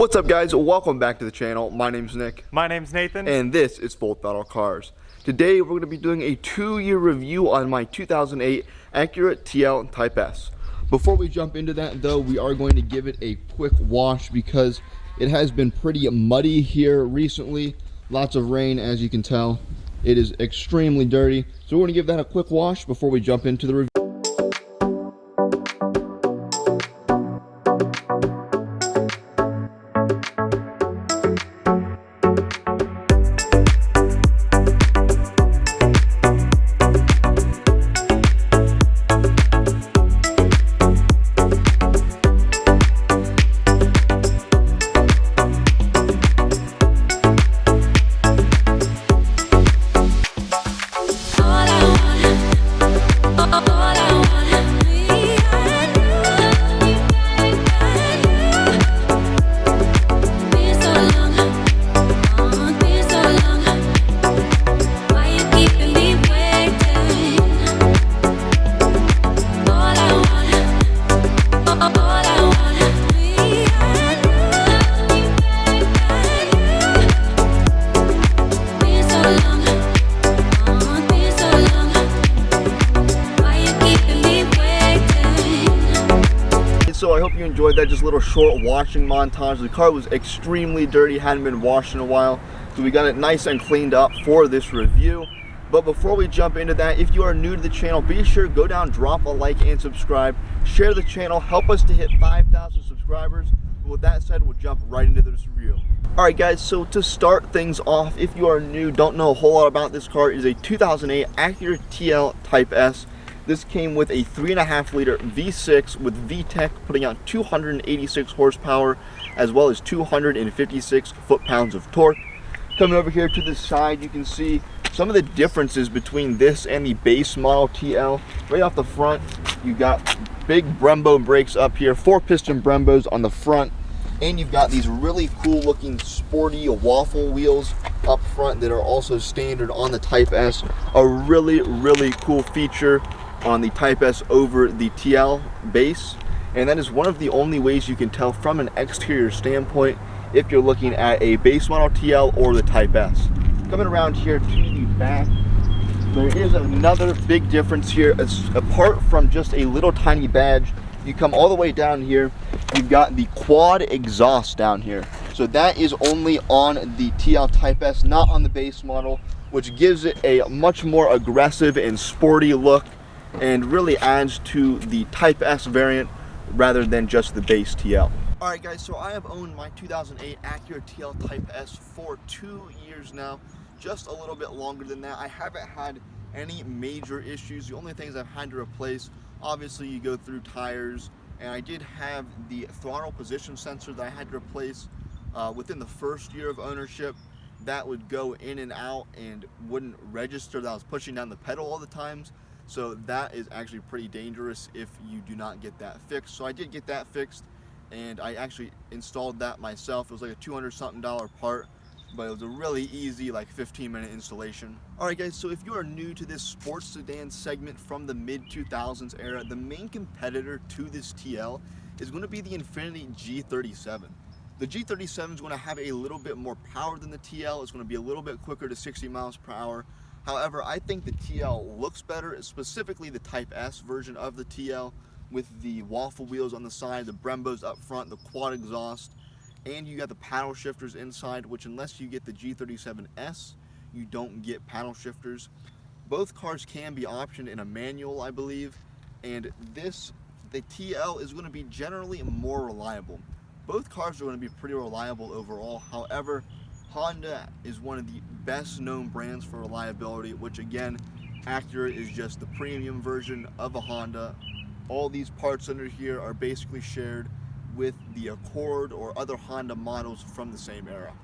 What's up, guys? Welcome back to the channel. My name's Nick. My name's Nathan. And this is Full Throttle Cars. Today we're going to be doing a 2-year review on my 2008 Acura TL Type S. Before we jump into that though, we are going to give it a quick wash because it has been pretty muddy here recently. Lots of rain, as you can tell. It is extremely dirty. So we're going to give that a quick wash before we jump into the review. So I hope you enjoyed that just little short washing montage. The car was extremely dirty, hadn't been washed in a while, so we got it nice and cleaned up for this review. But before we jump into that, if you are new to the channel, be sure to go down, drop a like and subscribe, share the channel, help us to hit 5,000 subscribers. But with that said, we'll jump right into this review. Alright guys, so to start things off, if you are new, don't know a whole lot about this car, it is a 2008 Acura TL Type S. This came with a 3.5 liter V6 with VTEC putting out 286 horsepower as well as 256 foot-pounds of torque. Coming over here to the side, you can see some of the differences between this and the base model TL. Right off the front, you got big Brembo brakes up here, 4-piston Brembos on the front, and you've got these really cool looking sporty waffle wheels up front that are also standard on the Type S. A really cool feature on the Type S over the TL base, and that is one of the only ways you can tell from an exterior standpoint if you're looking at a base model TL or the Type S. Coming around here to the back, there is another big difference here. It's apart from just a little tiny badge, you come all the way down here, you've got the quad exhaust down here. So that is only on the TL Type S, not on the base model, which gives it a much more aggressive and sporty look and really adds to the Type S variant rather than just the base TL. Alright guys, so I have owned my 2008 Acura TL Type S for 2 years now, just a little bit longer than that. I haven't had any major issues. The only things I've had to replace, obviously you go through tires, and I did have the throttle position sensor that I had to replace within the first year of ownership. That would go in and out and wouldn't register that I was pushing down the pedal all the times. So that is actually pretty dangerous if you do not get that fixed. So I did get that fixed, and I actually installed that myself. It was like a $200-something part, but it was a really easy, like 15-minute installation. Alright guys, so if you are new to this sports sedan segment from the mid-2000s era, the main competitor to this TL is going to be the Infiniti G37. The G37 is going to have a little bit more power than the TL. It's going to be a little bit quicker to 60 miles per hour. However, I think the TL looks better, specifically the Type S version of the TL with the waffle wheels on the side, the Brembos up front, the quad exhaust, and you got the paddle shifters inside, which unless you get the G37S, you don't get paddle shifters. Both cars can be optioned in a manual, I believe, and the TL is going to be generally more reliable. Both cars are going to be pretty reliable overall. However, Honda is one of the best known brands for reliability, which again, Acura is just the premium version of a Honda. All these parts under here are basically shared with the Accord or other Honda models from the same era.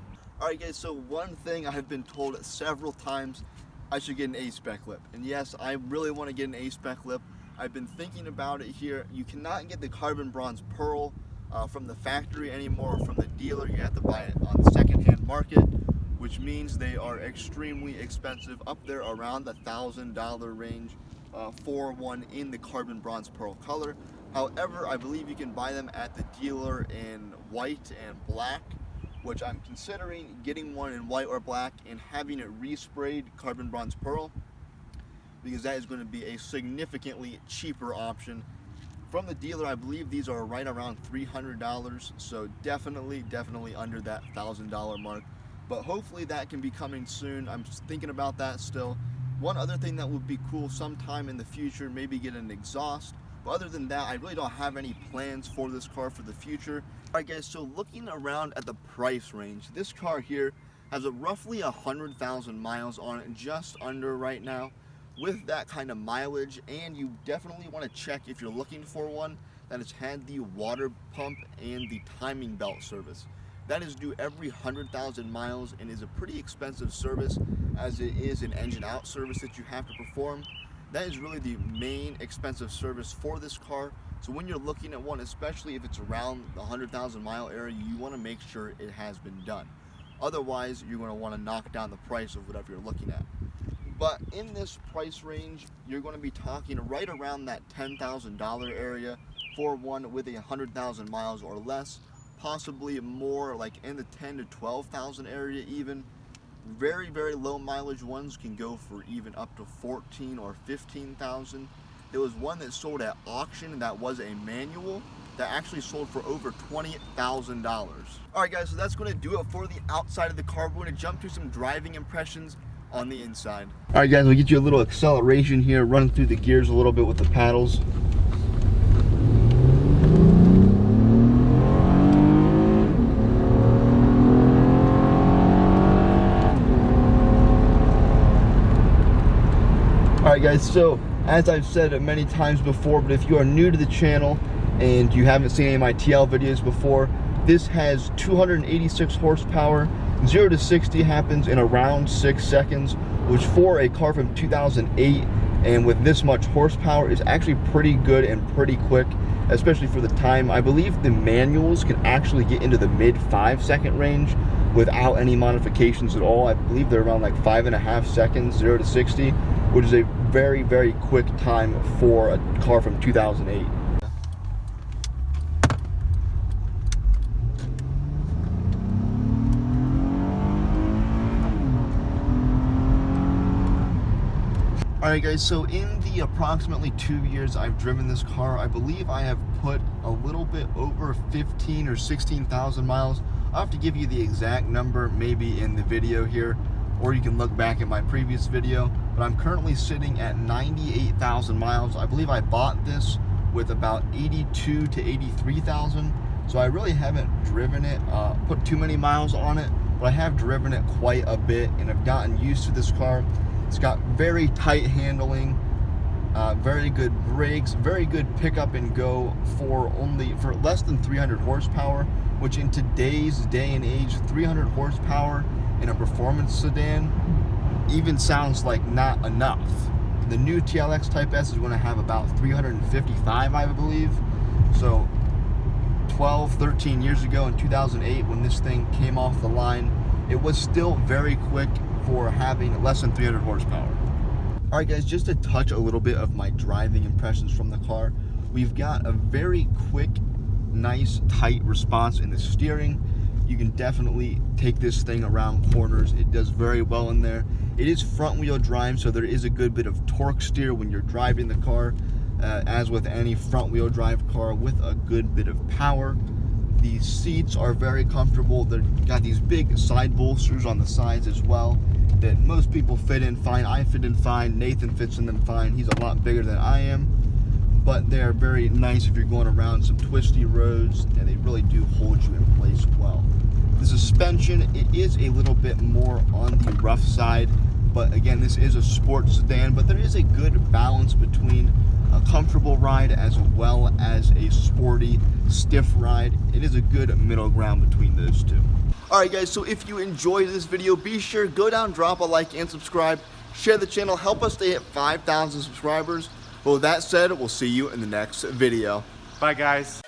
Alright guys, so one thing I have been told several times, I should get an A-spec lip. And yes, I really want to get an A-spec lip. I've been thinking about it here. You cannot get the carbon bronze pearl from the factory anymore, from the dealer. You have to buy it on the secondhand market, which means they are extremely expensive, up there around the $1,000 range for one in the carbon bronze pearl color. However, I believe you can buy them at the dealer in white and black, which I'm considering getting one in white or black and having it resprayed carbon bronze pearl, because that is going to be a significantly cheaper option. From the dealer, I believe these are right around $300, so definitely under that $1,000 mark. But hopefully that can be coming soon. I'm thinking about that still. One other thing that would be cool sometime in the future, maybe get an exhaust. But other than that, I really don't have any plans for this car for the future. Alright guys, so looking around at the price range, this car here has a roughly 100,000 miles on it, just under right now. With that kind of mileage, and you definitely want to check, if you're looking for one, that it's had the water pump and the timing belt service. That is due every 100,000 miles and is a pretty expensive service, as it is an engine out service that you have to perform. That is really the main expensive service for this car. So when you're looking at one, especially if it's around the 100,000 mile area, you want to make sure it has been done. Otherwise, you're going to want to knock down the price of whatever you're looking at. But in this price range, you're going to be talking right around that $10,000 area for one with 100,000 miles or less, possibly more, like in the 10 to 12,000 area even. Very low mileage ones can go for even up to 14 or 15,000. There was one that sold at auction that was a manual that actually sold for over $20,000. Alright guys, so that's going to do it for the outside of the car. We're going to jump to some driving impressions on the inside. Alright guys, we'll get you a little acceleration here, running through the gears a little bit with the paddles. Alright guys, so as I've said many times before, but if you are new to the channel and you haven't seen any of my TL videos before, this has 286 horsepower. 0 to 60 happens in around 6 seconds, which for a car from 2008 and with this much horsepower is actually pretty good and pretty quick, especially for the time. I believe the manuals can actually get into the mid 5-second range without any modifications at all. I believe they're around like 5.5 seconds, 0 to 60, which is a very quick time for a car from 2008. Alright guys, so in the approximately 2 years I've driven this car, I believe I have put a little bit over 15 or 16,000 miles. I'll have to give you the exact number maybe in the video here, or you can look back at my previous video, but I'm currently sitting at 98,000 miles. I believe I bought this with about 82 to 83,000, so I really haven't driven it, put too many miles on it, but I have driven it quite a bit and I've gotten used to this car. It's got very tight handling, very good brakes, very good pickup and go for less than 300 horsepower, which in today's day and age, 300 horsepower in a performance sedan even sounds like not enough. The new TLX Type S is going to have about 355, I believe. So 12, 13 years ago in 2008 when this thing came off the line, it was still very quick for having less than 300 horsepower. Alright guys, just to touch a little bit of my driving impressions from the car, we've got a very quick, nice, tight response in the steering. You can definitely take this thing around corners. It does very well in there. It is front wheel drive, so there is a good bit of torque steer when you're driving the car, as with any front wheel drive car with a good bit of power. The seats are very comfortable. They've got these big side bolsters on the sides as well that most people fit in fine. I fit in fine. Nathan fits in them fine. He's a lot bigger than I am, but they're very nice if you're going around some twisty roads, and they really do hold you in place well. The suspension, it is a little bit more on the rough side, but again, this is a sports sedan, but there is a good balance between a comfortable ride as well as a sporty, stiff ride. It is a good middle ground between those two. Alright guys, so if you enjoyed this video, be sure go down, drop a like and subscribe, share the channel, help us to hit 5,000 subscribers. But with that said, we'll see you in the next video. Bye guys.